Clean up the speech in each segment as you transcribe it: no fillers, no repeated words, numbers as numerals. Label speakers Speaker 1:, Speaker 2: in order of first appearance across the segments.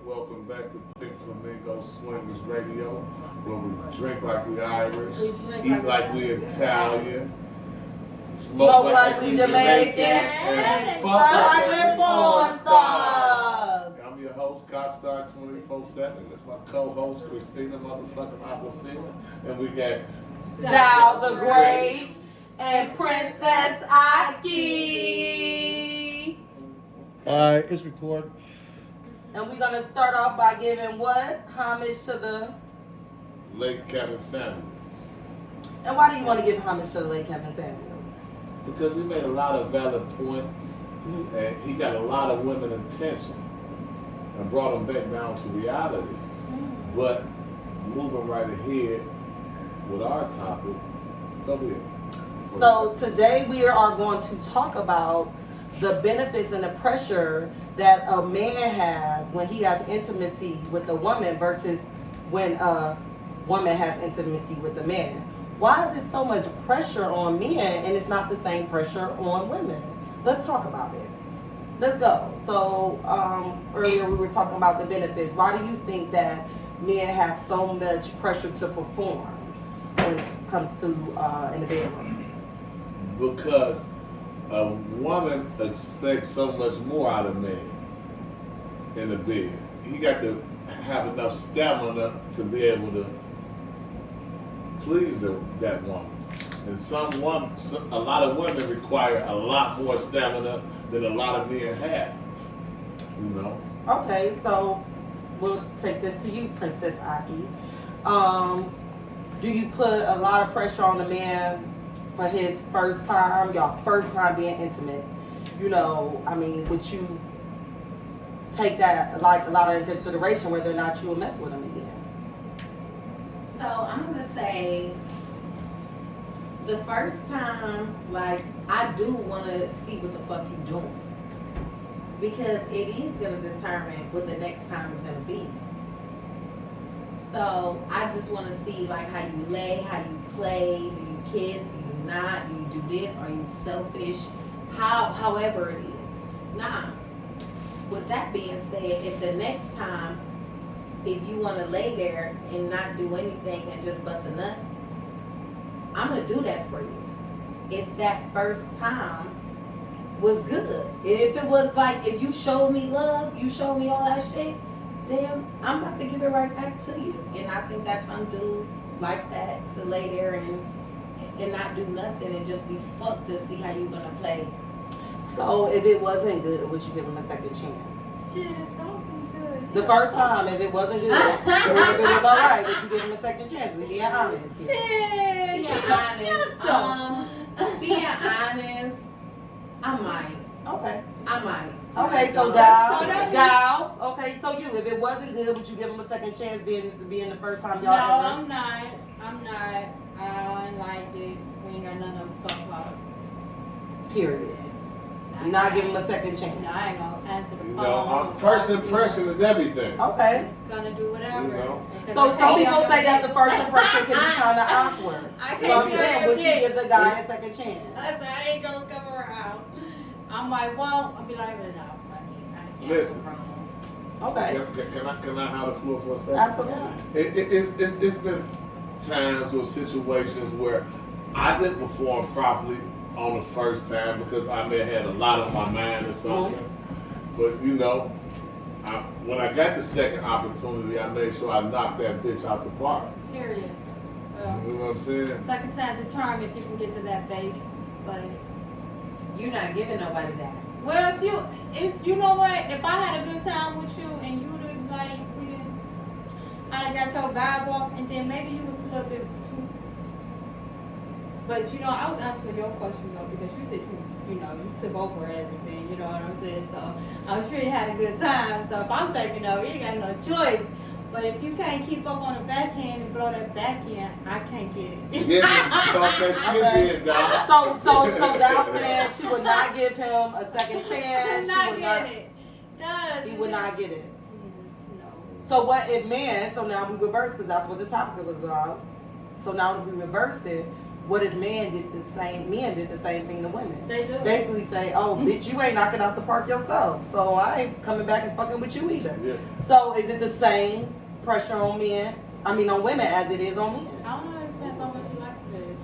Speaker 1: Welcome back to PinkFlamingo Swingers Radio, where we drink like we Irish, eat like we Italian,
Speaker 2: smoke like we Jamaican, and fuck like we porn stars.
Speaker 1: I'm your host, Cockstar 24/7. That's my co-host, Christina motherfucking Aquafina, and we got
Speaker 2: Thou the Great and Princess Aki.
Speaker 3: Alright, it's recorded.
Speaker 2: And we're going to start off by giving what? Homage to the...
Speaker 1: late Kevin Samuels.
Speaker 2: And why do you want to give homage to the late Kevin Samuels?
Speaker 1: Because he made a lot of valid points, and he got a lot of women attention, and brought them back down to reality. But moving right ahead with our topic, go ahead.
Speaker 2: So today we are going to talk about the benefits and the pressure that a man has when he has intimacy with a woman versus when a woman has intimacy with a man. Why is there so much pressure on men and it's not the same pressure on women? Let's talk about it. Let's go. So earlier we were talking about the benefits. Why do you think that men have so much pressure to perform when it comes to in the bedroom?
Speaker 1: Because a woman expects so much more out of man in the bed. He got to have enough stamina to be able to please that woman. And a lot of women require a lot more stamina than a lot of men have. You know?
Speaker 2: Okay, so we'll take this to you, Princess Aki. Do you put a lot of pressure on the man for his first time, y'all first time being intimate? You know, I mean, would you take that like a lot of consideration whether or not you will mess with him again?
Speaker 4: So I'm gonna say the first time, like, I do wanna see what the fuck you doing. Because it is gonna determine what the next time is gonna be. So I just wanna see like how you lay, how you play, do you kiss, do you not, do you do this, are you selfish, however it is. Nah. With that being said, if the next time, if you want to lay there and not do anything and just bust a nut, I'm going to do that for you. If that first time was good. If it was like, if you showed me love, you showed me all that shit, then I'm about to give it right back to you. And I think that some dudes like that, to lay there and not do nothing and just be fucked to see how you going to play.
Speaker 2: So if it wasn't good, would you give him a second chance?
Speaker 4: Shit, it's going to be good.
Speaker 2: The first time, if it wasn't good, or if it was alright, would you give him a second chance? We being honest.
Speaker 4: Shit, being honest, I might.
Speaker 2: Okay.
Speaker 4: I might.
Speaker 2: Okay, so Dow. Okay, so you, if it wasn't good, would you give him a second chance being the first time y'all
Speaker 5: No,
Speaker 2: ever?
Speaker 5: I'm not. I don't like it. We ain't got nothing else to talk about.
Speaker 2: Period. Not give him a second chance.
Speaker 5: No, I ain't gonna answer the phone.
Speaker 1: You know, first impression is everything.
Speaker 2: Okay.
Speaker 5: It's gonna do whatever.
Speaker 1: You know.
Speaker 2: So some people say that the first impression can be kind of awkward.
Speaker 5: I
Speaker 2: So I'm
Speaker 5: can't
Speaker 2: saying, would you give the guy a second chance?
Speaker 5: I said I ain't gonna come around. I might won't. I'll be like, no, I can't.
Speaker 1: Listen.
Speaker 2: Okay.
Speaker 1: Can I have the floor for a second?
Speaker 2: Absolutely.
Speaker 1: It's been times or situations where I didn't perform properly on the first time because I may have had a lot on my mind or something. But you know, when I got the second opportunity, I made sure I knocked that bitch out the park.
Speaker 5: Period. Well,
Speaker 1: You know what I'm saying?
Speaker 5: second time's a charm if you can get to that base, but
Speaker 4: You're not giving nobody that.
Speaker 5: well, if you know what, if I had a good time with you and you didn't like, I got your vibe off, and then maybe you was a little bit too. But you know, I was answering your question though because you said you took over everything. You know what I'm saying? So I'm sure you had a good time. So if I'm taking over, you ain't got no choice. But if you can't keep up on the backhand and blow that backhand, I can't get it.
Speaker 1: Yeah, talk that shit in, dog.
Speaker 2: So Dow said she would not give him a second chance.
Speaker 5: Not get it.
Speaker 2: He would not get it.
Speaker 5: No.
Speaker 2: So what if men, so now we reverse because that's what the topic was about. So now that we reversed it, what if men did the same thing to women?
Speaker 5: They do.
Speaker 2: Basically say, oh, bitch, you ain't knocking out the park yourself, so I ain't coming back and fucking with you either.
Speaker 1: Yeah.
Speaker 2: So is it the same pressure on women as it is on men?
Speaker 5: I don't know. It depends on what you like to do.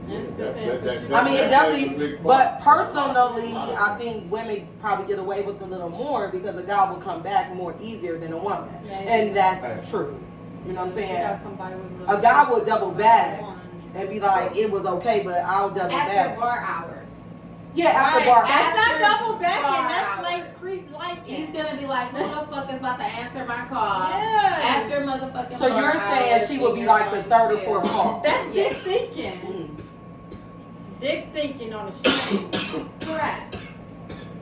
Speaker 5: It
Speaker 1: That-
Speaker 5: depends what you
Speaker 1: that-
Speaker 2: I mean, it
Speaker 1: plays a
Speaker 2: definitely,
Speaker 1: big
Speaker 2: but
Speaker 1: part.
Speaker 2: personally, I think women probably get away with a little more because a guy will come back more easier than a woman.
Speaker 5: Yeah.
Speaker 2: And that's true. You know what I'm
Speaker 5: You
Speaker 2: saying?
Speaker 5: got somebody with
Speaker 2: A guy would double back
Speaker 5: one.
Speaker 2: and be like, it was okay, but I'll double
Speaker 4: After
Speaker 2: back.
Speaker 4: bar hours.
Speaker 2: Yeah, after
Speaker 5: Right,
Speaker 2: bar.
Speaker 5: that's not
Speaker 4: After
Speaker 5: double backing.
Speaker 4: bar
Speaker 5: That's
Speaker 4: hours.
Speaker 5: like creep liking.
Speaker 4: He's gonna be like, who the fuck is about to answer my call?
Speaker 5: Yeah.
Speaker 4: After motherfucking
Speaker 2: So
Speaker 4: bar
Speaker 2: you're saying
Speaker 4: hours
Speaker 2: she would be
Speaker 4: and
Speaker 2: like the
Speaker 4: you're
Speaker 2: third or
Speaker 4: going
Speaker 2: fourth
Speaker 4: to-
Speaker 2: call.
Speaker 5: That's
Speaker 4: Yeah.
Speaker 5: dick thinking.
Speaker 2: Mm.
Speaker 5: Dick thinking on the street.
Speaker 4: Correct.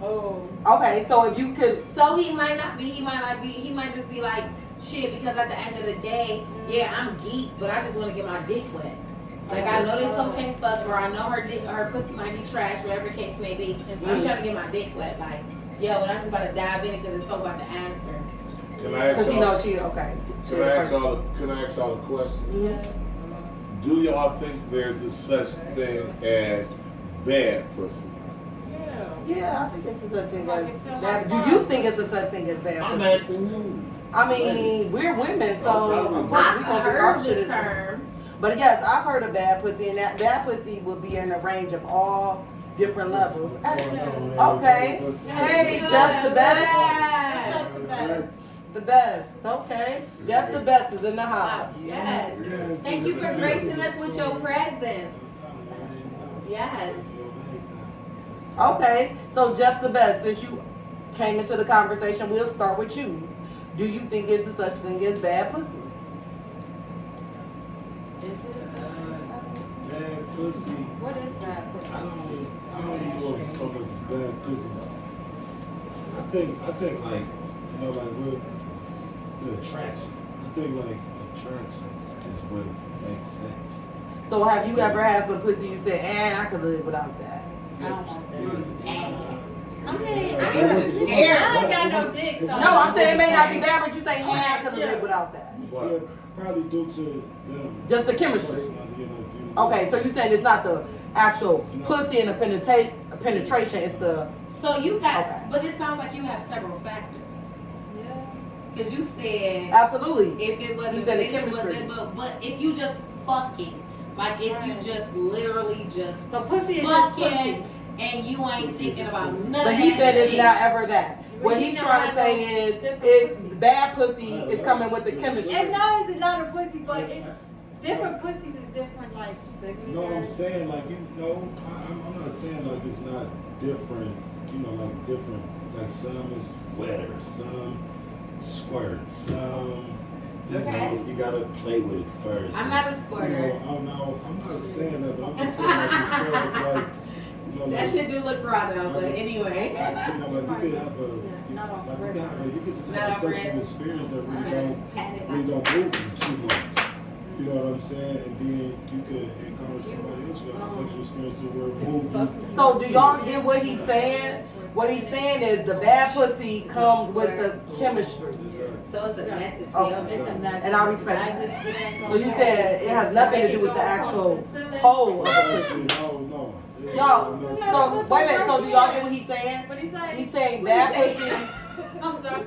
Speaker 5: Oh.
Speaker 2: Okay, so if you could,
Speaker 4: So he might just be like, shit, because at the end of the day, yeah, I'm geek, but I just want to get my dick wet. Like, I know this hoe can't fuck, or I know her pussy might be trash, whatever the case may be. I'm trying to get my dick wet. Like, yo, but I'm just about to dive in because it's so about to answer.
Speaker 1: Can I ask
Speaker 2: because you
Speaker 1: y'all?
Speaker 2: know she, okay. She
Speaker 1: Can
Speaker 2: a
Speaker 1: I ask
Speaker 2: person.
Speaker 1: y'all? Can I ask y'all a question?
Speaker 2: Mhm.
Speaker 1: Do y'all think there's a such thing as bad pussy?
Speaker 2: Yeah, I think it's a such thing
Speaker 5: Like
Speaker 2: as
Speaker 5: it's still
Speaker 2: bad.
Speaker 5: like
Speaker 2: Do you think it's a such thing as bad?
Speaker 1: I'm
Speaker 2: pussy?
Speaker 1: asking you.
Speaker 2: I mean, we're women, so of course we
Speaker 4: I've
Speaker 2: gonna think our
Speaker 4: heard
Speaker 2: shit
Speaker 4: the
Speaker 2: is.
Speaker 4: term.
Speaker 2: But yes, I've heard of bad pussy, and that bad pussy will be in a range of all different levels. Okay. Hey, Jeff the best.
Speaker 4: Yes.
Speaker 5: What's up, the best?
Speaker 2: The best. Okay. Jeff the best is in the house.
Speaker 4: Yes. Thank you for gracing us with your presence. Yes.
Speaker 2: Okay. So Jeff the best, since you came into the conversation, we'll start with you. Do you think there's a such thing as bad pussy?
Speaker 5: Is it a
Speaker 3: Bad pussy.
Speaker 5: What is bad pussy?
Speaker 3: I don't know if so much as bad pussy. I think like, you know, like with the attraction. I think like attraction is what makes sense.
Speaker 2: So have you ever had some pussy you said, I could live without that?
Speaker 5: I don't want that. I mean,
Speaker 3: Yeah.
Speaker 5: I ain't got no dick, so.
Speaker 2: No, I'm saying it may not be bad, but you say, I could live without that.
Speaker 3: Yeah, probably due to them.
Speaker 2: Just the chemistry.
Speaker 3: You know,
Speaker 2: Okay, so you're saying it's not the actual pussy and the penetration, it's the,
Speaker 4: So you got,
Speaker 2: Okay.
Speaker 4: but it sounds like you have several factors.
Speaker 5: Yeah.
Speaker 4: Cause you said
Speaker 2: absolutely.
Speaker 4: if it was,
Speaker 2: He said the
Speaker 4: if it was,
Speaker 2: chemistry.
Speaker 4: but if you just fucking, like if you just literally just
Speaker 5: So pussy is just
Speaker 4: fucking
Speaker 5: pussy.
Speaker 4: and you ain't thinking about none of
Speaker 2: But
Speaker 4: that
Speaker 2: he said it's
Speaker 4: shit.
Speaker 2: not ever that. What
Speaker 5: He
Speaker 2: he's
Speaker 5: never
Speaker 2: trying to
Speaker 5: had
Speaker 2: say
Speaker 5: no
Speaker 2: is,
Speaker 5: different
Speaker 2: it's
Speaker 5: pussy.
Speaker 2: bad pussy is coming with the chemistry.
Speaker 5: It's not a lot of pussy, but it's different pussies is different, like signatures.
Speaker 3: You know what I'm saying? Like, you know, I'm not saying like it's not different, you know, like different, like some is wetter, some squirt, some, you
Speaker 4: Okay.
Speaker 3: know, you gotta play with it first.
Speaker 4: I'm not a
Speaker 3: You
Speaker 4: squirter.
Speaker 3: know, I'm not saying that, but I'm just saying like as far as like, you know,
Speaker 4: That
Speaker 3: like,
Speaker 4: shit do look raw though, but anyway.
Speaker 3: you know, like you could have a,
Speaker 5: Not on
Speaker 3: like you could just
Speaker 4: Not
Speaker 3: have a
Speaker 4: on
Speaker 3: sexual
Speaker 4: red.
Speaker 3: experience that really
Speaker 4: Pat it
Speaker 3: don't
Speaker 4: back.
Speaker 3: move you too much. You know what I'm saying? And then you could encounter somebody else with a sexual experience that will move you.
Speaker 2: So do y'all get what he's saying? What he's saying is the bad pussy comes with the chemistry.
Speaker 4: So it's a method.
Speaker 2: Oh.
Speaker 5: It's a method.
Speaker 2: And I respect
Speaker 5: I
Speaker 2: that.
Speaker 5: just didn't
Speaker 2: So you said it has nothing to do with the actual whole of the pussy.
Speaker 3: No.
Speaker 2: Y'all, so wait a minute, so do y'all get what he's saying?
Speaker 5: What he say?
Speaker 2: He's saying
Speaker 5: What he
Speaker 2: bad
Speaker 5: say?
Speaker 2: pussy,
Speaker 5: I'm sorry.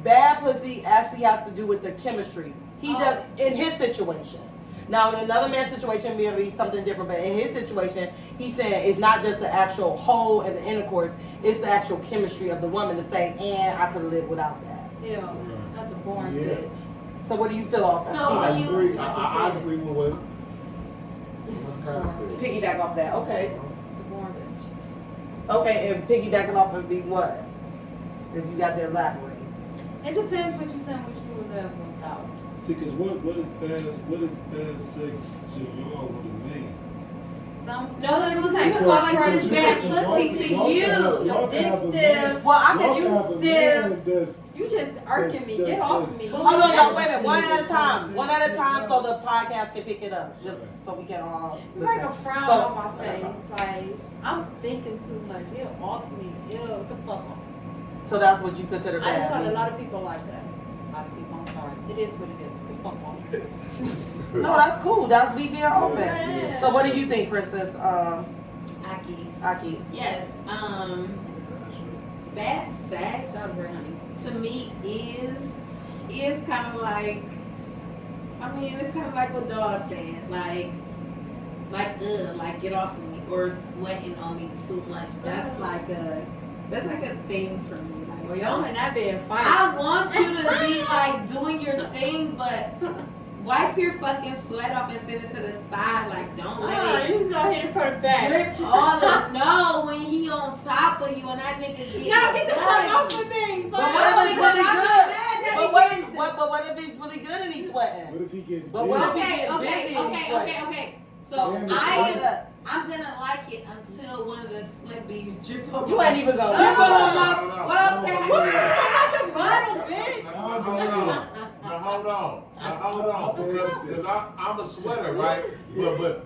Speaker 2: bad pussy actually has to do with the chemistry. He does in his situation. Now in another man's situation, maybe something different, but in his situation, he's saying it's not just the actual whole and the intercourse, it's the actual chemistry of the woman to say, and I could live without that.
Speaker 5: Yeah, that's a boring
Speaker 3: Yeah.
Speaker 5: bitch.
Speaker 2: So what do you feel off that?
Speaker 4: So
Speaker 1: I
Speaker 4: you-
Speaker 1: agree. I agree with what
Speaker 5: It's
Speaker 1: Pat
Speaker 5: boring.
Speaker 1: said.
Speaker 2: Piggyback off that, okay.
Speaker 5: It's a boring bitch.
Speaker 2: Okay, and piggybacking off would be what? If you got to elaborate.
Speaker 5: It depends what you saying, what you would live without.
Speaker 3: See, because what is bad sex to y'all with a man?
Speaker 5: Some
Speaker 4: No, you was like,
Speaker 3: Because-
Speaker 4: fuck
Speaker 3: because
Speaker 4: his
Speaker 3: you-
Speaker 4: bad
Speaker 3: because
Speaker 4: pussy to
Speaker 3: y'all
Speaker 4: you.
Speaker 3: can have- y'all
Speaker 5: Your
Speaker 3: can
Speaker 5: dick
Speaker 3: have a
Speaker 5: stiff.
Speaker 3: man-
Speaker 2: Well, I
Speaker 3: y'all
Speaker 2: can
Speaker 3: can
Speaker 2: use
Speaker 3: have a
Speaker 2: stiff.
Speaker 3: man that's-
Speaker 5: you just irking me. Get off of me.
Speaker 2: Hold on, y'all. Wait a minute. One at a time. One at a time, so the podcast can pick it up, just so we can all.
Speaker 5: You like a
Speaker 2: listen.
Speaker 5: frown
Speaker 2: So-
Speaker 5: on my face. Like, I'm thinking too much. Get off me. Ew, get the fuck off.
Speaker 2: So that's what you consider
Speaker 5: I just
Speaker 2: bad.
Speaker 5: tell a lot of people like that. I lot of people. I'm sorry. It is what it is. The fuck on.
Speaker 2: No, that's cool. That's me being open.
Speaker 4: Yeah.
Speaker 2: So what do you think, Princess?
Speaker 4: Aki.
Speaker 2: Aki.
Speaker 4: Yes. Bad sex
Speaker 5: That was very honey.
Speaker 4: to me is kind of like, I mean, it's kind of like what Dawg said, like get off of me, or sweating on me too much. That's like a thing for me. Like,
Speaker 5: Well, y'all in that bed fight.
Speaker 4: I want you to be like doing your thing, but wipe your fucking sweat off and send it to the side. Like, don't let it.
Speaker 5: You just gonna hit it for the back.
Speaker 4: Drip all the no when he on top of you and that nigga get
Speaker 5: Y'all get the fuck off of me.
Speaker 2: But what if it's really good? But what if it's really good and he's sweating?
Speaker 3: What if he get
Speaker 2: But what if he
Speaker 4: Okay,
Speaker 2: get busy and he's sweating?
Speaker 4: okay. So
Speaker 3: Yeah,
Speaker 4: I'm gonna like it until one of the sweat beads drip on
Speaker 2: You
Speaker 4: my
Speaker 2: ain't even gonna.
Speaker 4: drip on
Speaker 1: No,
Speaker 4: my
Speaker 1: no, no.
Speaker 4: what I'm saying.
Speaker 5: At the bottom, bitch.
Speaker 1: Now hold on. Because I'm a sweater, right?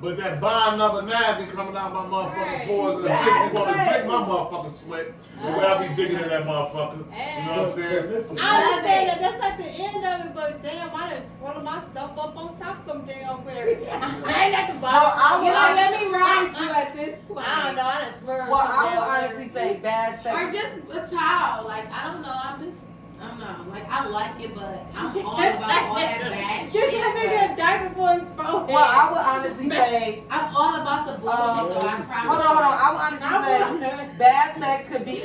Speaker 1: But that bond number 9 be coming out my motherfucking pores and the bitch be want to drink my motherfucking sweat. The way I be digging in that motherfucker. You know what I'm saying?
Speaker 3: Listen,
Speaker 5: I understand that that's at the end of it, but damn, I done swirled myself up on top some damn where. I ain't at the bottom.
Speaker 4: You know, let me ride you at this point.
Speaker 5: I don't know, I done swirled.
Speaker 2: Well,
Speaker 5: some
Speaker 2: I would
Speaker 5: damn
Speaker 2: honestly
Speaker 5: where.
Speaker 2: say bad
Speaker 4: Or
Speaker 2: sex.
Speaker 4: just a towel. Like, I don't know. I don't know. Like, I like it, but I'm all about all that bad
Speaker 5: Give
Speaker 4: shit.
Speaker 5: that nigga a diaper for his forehead.
Speaker 2: Well, I would honestly say.
Speaker 4: I'm all about the bullshit, though. I promise.
Speaker 2: Hold on. I would honestly say bad sex could be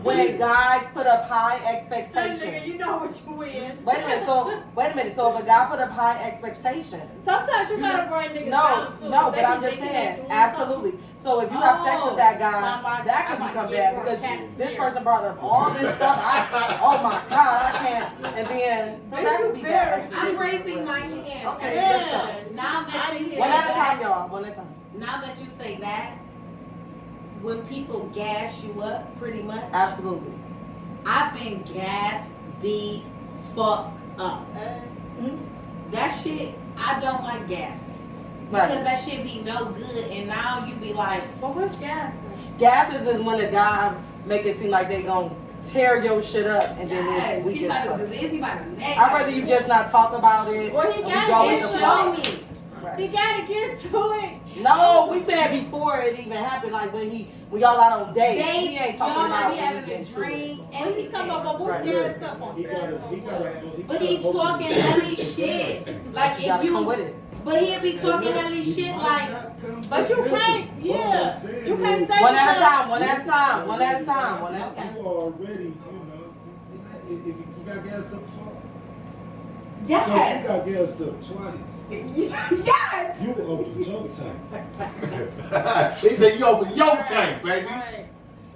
Speaker 2: when guys put up high
Speaker 5: Nigga,
Speaker 2: expectations.
Speaker 5: you know what you is.
Speaker 2: Wait a minute. So if a guy put up high expectations.
Speaker 5: Sometimes you gotta bring niggas down too.
Speaker 2: No,
Speaker 5: They
Speaker 2: but I'm
Speaker 5: be
Speaker 2: just
Speaker 5: thinking
Speaker 2: saying,
Speaker 5: they doing
Speaker 2: absolutely. So if you have sex with that guy,
Speaker 5: I'm
Speaker 2: that can
Speaker 5: about
Speaker 2: become
Speaker 5: to get
Speaker 2: bad
Speaker 5: for a
Speaker 2: because
Speaker 5: cat
Speaker 2: this
Speaker 5: scare.
Speaker 2: person brought up all this stuff. Oh my God, I can't. And then, so that could be bad.
Speaker 4: I'm raising my hand.
Speaker 2: Okay,
Speaker 5: Yeah.
Speaker 4: Now that you say
Speaker 2: One at a
Speaker 4: that,
Speaker 2: time, y'all. One at a time.
Speaker 4: now that you say that, when people gas you up, pretty much,
Speaker 2: Absolutely.
Speaker 4: I've been gassed the fuck up. That shit, I don't like gassing. Because
Speaker 2: Right.
Speaker 4: that shit be no good, and now you be like,
Speaker 5: But what's gas?
Speaker 2: Gases is when a guy make it seem like they gonna tear your shit up and then
Speaker 4: yes,
Speaker 2: it's weak
Speaker 4: he
Speaker 2: as
Speaker 4: about to
Speaker 2: fuck.
Speaker 4: do this, he about to that.
Speaker 2: I'd rather you just not talk about it.
Speaker 5: Or he
Speaker 2: and we
Speaker 5: gotta
Speaker 2: go
Speaker 5: get
Speaker 2: with the
Speaker 4: show
Speaker 2: flow.
Speaker 4: me.
Speaker 2: Right.
Speaker 5: You gotta get to it.
Speaker 2: No, we said before it even happened, like when y'all out on dates. He
Speaker 4: Dates,
Speaker 2: ain't
Speaker 4: y'all
Speaker 2: talking about
Speaker 4: might be
Speaker 2: when
Speaker 4: having
Speaker 2: he
Speaker 4: a
Speaker 2: getting
Speaker 4: drink,
Speaker 5: When
Speaker 4: and
Speaker 5: he's talking about, what's
Speaker 2: Right.
Speaker 5: gas up on
Speaker 3: he
Speaker 5: gas?
Speaker 4: but he talking helly shit. Like
Speaker 2: You gotta
Speaker 4: if
Speaker 2: come with
Speaker 4: you,
Speaker 2: it.
Speaker 4: but he'll be talking helly shit like,
Speaker 5: But you can't, yeah. You can't say
Speaker 2: One at a
Speaker 5: because-
Speaker 2: time, one at a time, one at a time, one at a time.
Speaker 3: You already, if you got gassed up twice. So
Speaker 4: yes,
Speaker 3: you got gassed up twice.
Speaker 4: yes.
Speaker 3: You opened your tank.
Speaker 1: He said, you open your tank, baby.
Speaker 5: Right.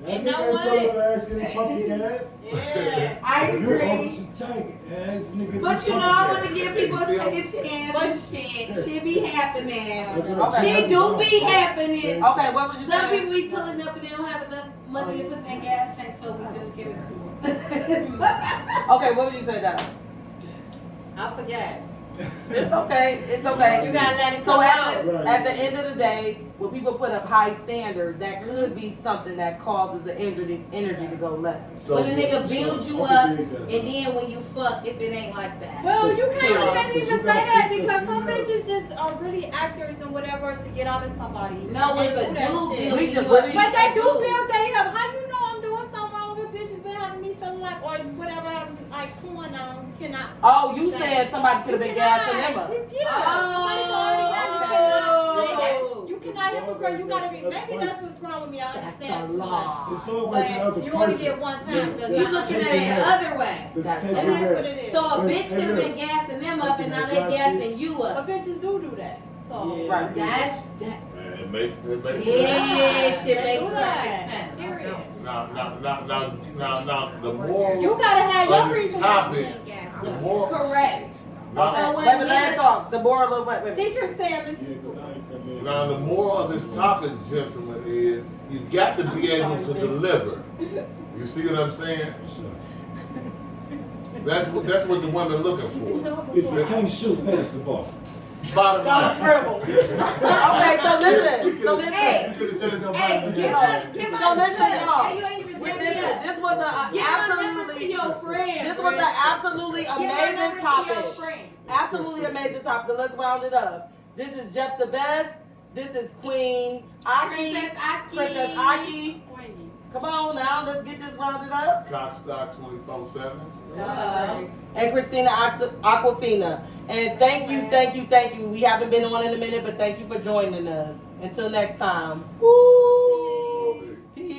Speaker 3: That
Speaker 5: And
Speaker 3: nigga
Speaker 5: know
Speaker 3: ain't
Speaker 5: what?
Speaker 3: pull up asking to pump your gas.
Speaker 5: Yeah.
Speaker 4: I
Speaker 3: You opened
Speaker 4: agree.
Speaker 3: your tank, ass nigga.
Speaker 4: But you know, I want to give people a second chance
Speaker 5: But-
Speaker 4: and shit. Shit be happening.
Speaker 3: That's what I'm
Speaker 2: Okay.
Speaker 4: Shit do be happening.
Speaker 2: Okay, what was you
Speaker 4: Some
Speaker 2: saying?
Speaker 4: people be pulling up and they don't have enough money to put in their gas tank, so we just give it to them.
Speaker 2: Okay, what would you say, Dad?
Speaker 5: I forget.
Speaker 2: It's okay. It's okay.
Speaker 5: You gotta let it
Speaker 2: So
Speaker 5: come
Speaker 2: at
Speaker 5: out.
Speaker 2: at the end of the day, when people put up high standards, that could be something that causes the energy to go left.
Speaker 1: So,
Speaker 4: When a nigga build you up, and then when you fuck, if it ain't like that.
Speaker 5: Well, you
Speaker 2: Yeah.
Speaker 5: can't even say that because some bitches just are really actors and whatever to get out of somebody.
Speaker 4: No, if
Speaker 5: And
Speaker 4: a
Speaker 5: do that
Speaker 4: dude
Speaker 5: shit.
Speaker 4: build
Speaker 2: We
Speaker 4: you
Speaker 2: just
Speaker 4: up,
Speaker 2: really-
Speaker 5: But they do
Speaker 4: dude.
Speaker 5: build they up. How you know I'm doing something wrong with bitches been having me feeling like, or whatever, like, come on now, you cannot.
Speaker 2: Oh, you saying somebody could have been gassing them up?
Speaker 5: Yeah. Somebody's already got you cannot say that. You cannot hypocrite. You gotta be. Maybe that's what's wrong with me. I
Speaker 2: That's
Speaker 5: understand.
Speaker 2: a lie.
Speaker 3: It's always the other
Speaker 5: But you
Speaker 3: person.
Speaker 5: only get one time.
Speaker 3: Yes,
Speaker 5: So
Speaker 4: You
Speaker 3: yes.
Speaker 4: looking at it the other way.
Speaker 2: That's
Speaker 5: it is what it is.
Speaker 4: So a
Speaker 3: And-
Speaker 4: bitch
Speaker 3: and
Speaker 4: could have
Speaker 3: look,
Speaker 4: been gassing them up, and now they
Speaker 3: something that y'all
Speaker 4: gassing you up.
Speaker 5: But bitches do that. So.
Speaker 3: Yeah.
Speaker 2: Right.
Speaker 4: That's that.
Speaker 1: Man, it makes sense.
Speaker 4: Yeah, shit
Speaker 5: They
Speaker 4: makes
Speaker 5: do
Speaker 4: perfect
Speaker 5: that.
Speaker 4: sense.
Speaker 5: Period.
Speaker 1: Now, the moral
Speaker 5: You gotta have your
Speaker 1: of this
Speaker 5: reason
Speaker 1: topic,
Speaker 5: why you ain't gassed
Speaker 1: the
Speaker 5: up.
Speaker 1: moral,
Speaker 4: Correct.
Speaker 1: now,
Speaker 4: So
Speaker 2: Wait,
Speaker 4: when
Speaker 2: but let
Speaker 4: niggas-
Speaker 2: her talk. The moral of what?
Speaker 5: Teacher Sam
Speaker 3: Yeah,
Speaker 5: is
Speaker 3: 'cause I ain't come in.
Speaker 1: now the moral of this topic, gentlemen, is you got to be able to deliver. You see what I'm saying? That's what the women looking for.
Speaker 3: If you can't shoot, pass the ball.
Speaker 1: Bottom line.
Speaker 2: Okay, so listen.
Speaker 1: You
Speaker 2: So
Speaker 1: could've-
Speaker 2: listen.
Speaker 1: you could've said it
Speaker 4: Hey,
Speaker 1: on
Speaker 4: give
Speaker 1: my
Speaker 4: us, give
Speaker 2: So
Speaker 4: us.
Speaker 2: listen, y'all.
Speaker 4: Hey, you ain't even
Speaker 2: This
Speaker 4: give me up.
Speaker 2: was a
Speaker 4: Give us a number to
Speaker 2: absolutely.
Speaker 4: your
Speaker 5: your friend.
Speaker 2: This was an absolutely
Speaker 5: Give her
Speaker 2: amazing
Speaker 5: number to your
Speaker 2: topic.
Speaker 5: friend.
Speaker 2: Absolutely amazing topic. Let's round it up. This is Jeff the Best. This is Queen Aki. Princess Aki. Come on now, let's get this rounded up.
Speaker 1: Cockstock 24/7.
Speaker 2: And Christina Aquafina. And thank you. We haven't been on in a minute, but thank you for joining us. Until next time. Woo!